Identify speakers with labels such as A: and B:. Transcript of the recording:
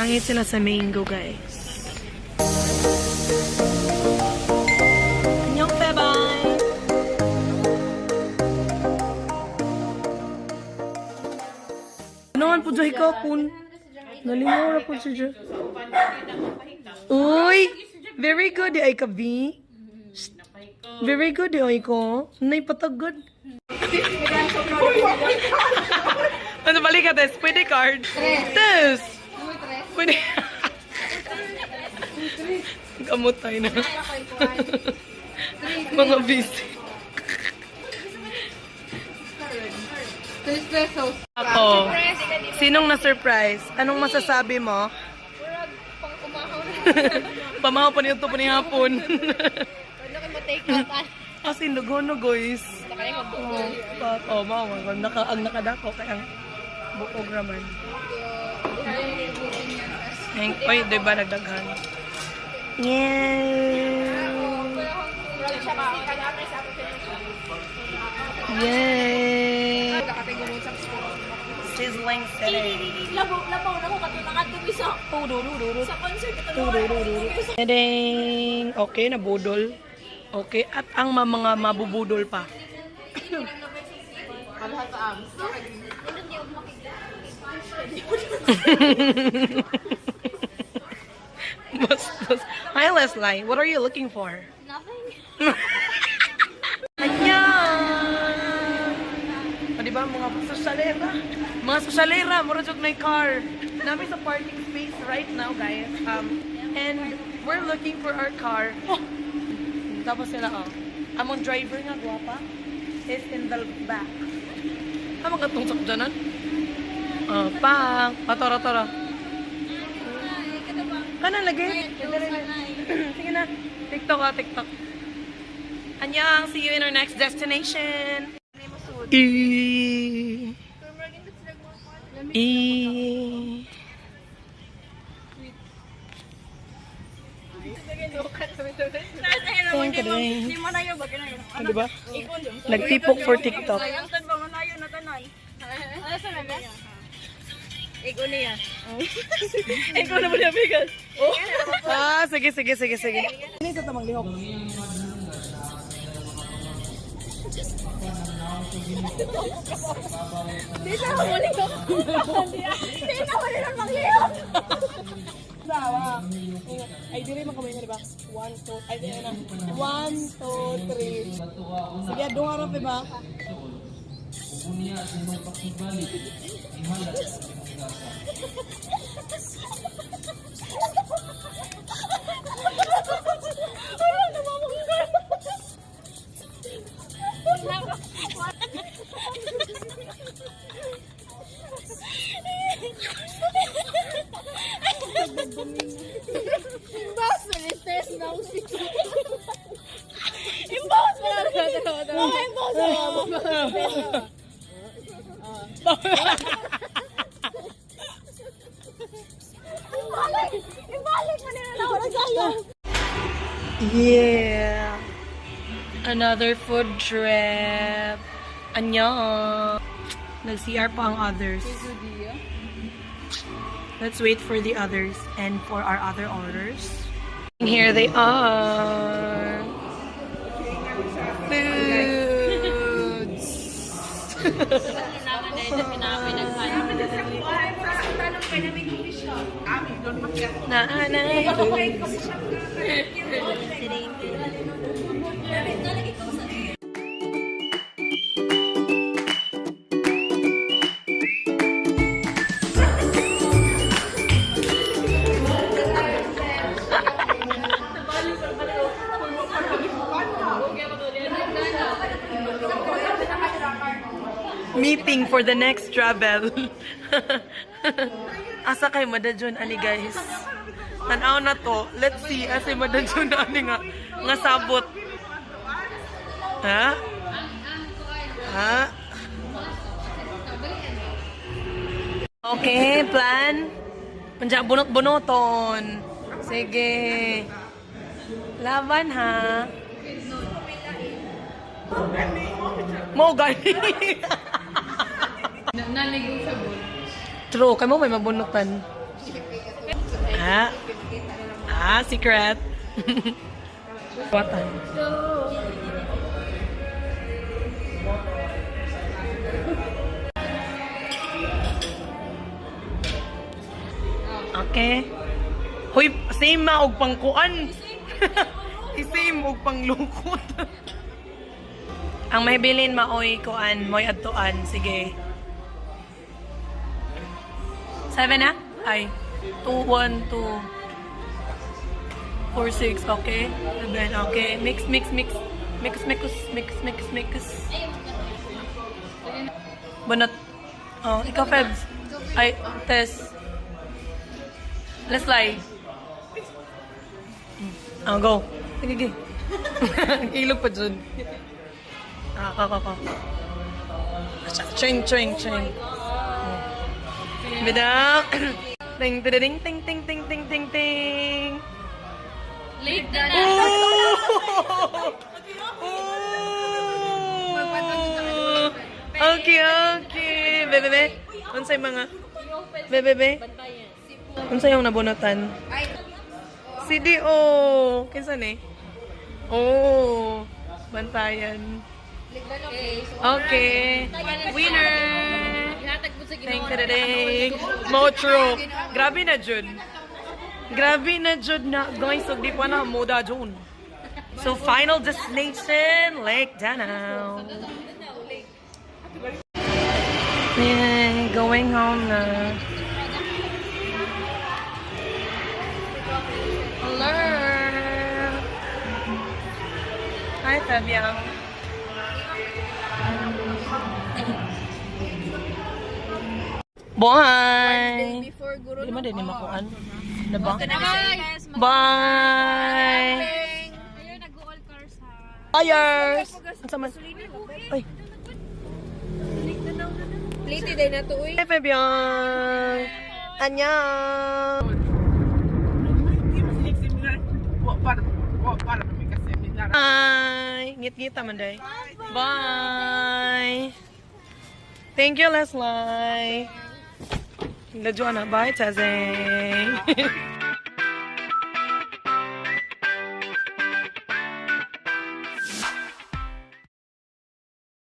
A: Pangit sila sa mango, guys. Annyeong bye-bye! Ano po dyan ka po? Nalingaw na po siya. Uy! Very good, ay kabi. Very good, ay ko. Nay patagod. Ano balik ka, Tess? Pwede card? Tess! Pwede. Gamot tayo na. Mga busy.
B: 3 pesos.
A: Ako. Sinong na-surprise? Anong masasabi mo?
B: Murag pang kumahaw na.
A: Pamahaw pa niyo ito pa ni hapon.
B: Ano kayo ma-take out?
A: Kasi lugono, guys.
B: Saka yung mabukol.
A: Oh, mama. Ang nakadako kaya ang bukog raman. Oy, diba nagdaghan? Yeah! Yay! Sizzling city.
B: Labaw na ko katunangan dumi sa concert ito.
A: Ding. Okay, nabudol. Okay, at ang mga mabubudol pa. Bastos. Hi, Leslie. What are you looking for?
B: Nothing.
A: Ayan! O, diba, mga sosyalera? Mga sosyalera, murajog na car. Namin sa parking space right now, guys. And we're looking for our car. Oh! Tapos sila, oh. Among driver nga, guwapa, is in the back. Among katungsok dyanan? Oh, pang! Tara. Kanan lagi? Sige na. TikTok. Annyeong! See you in our next destination! Diba? Nagtipok for TikTok.
B: Ego niya.
A: Ikaw na mo niya, Vegas. Ah, sige. Ini sa tamang lihok.
B: Di na huli ko. Di na huli ng magliyok.
A: Sawa. Ay, diri man kamay na, diba? 1, 2, ay, diri na. 1, 2, 3. Sige, doon harap, diba?
B: Imbaus na listes na usik. Imbaus na Ibalik mo nila na wala sayang.
A: Yeah. Another food trip. Annyeong. Nag-CR pa ang others. Let's wait for the others and for our other orders. And here they are. Foods. Meeting for the next travel. Asa kay Madadjon ani, guys? Tanaw na to. Let's see asa Madadjon ani nga sabot. Ha? Okay, plan. Panja bunot-bunoton. Sige. Laban, ha? Mo gani.
B: Naligo sa bol.
A: True, kay mo may mabunutan. Secret. Watan. Okay. Hoy, same ma og pangkuan. Same og panglukot. Ang may bilin maoy kuan, moy adtuan. Sige. 7 na? Ay. 2, 1, 2. 4, 6. Okay. 7. Okay. Mix. Bunot. Oh, ikaw, Febs. Ay, Tess. Let's lie. Oh, go. Sige. Ilog pa dyan. Kako. Ching. Bida. Ting.
B: Late na na.
A: Okay. Bebe. Unsay mga? Bebe. Unsay yung nabunutan? Si D.O. Kinsa ni? Oh. Bantayan. Okay. Winner. Thank you. Motro. Grabe na jud na. Guys, so di pa na moda jud. So, final destination, Lake Danau. Yeah, going home na. Hello. Hi, Fabian. Bye.
B: Before guro.
A: Di man din ni makuan. Diba?
B: Guys,
A: Bye.
B: ayun nag-all cars ha.
A: Buyers. Ang sama. Ay.
B: Late day na to uy.
A: Hi, Fabian. Annyeong. Bye. Ngit-ngita man day. Bye. Thank you, Leslie. Bye, Tazing.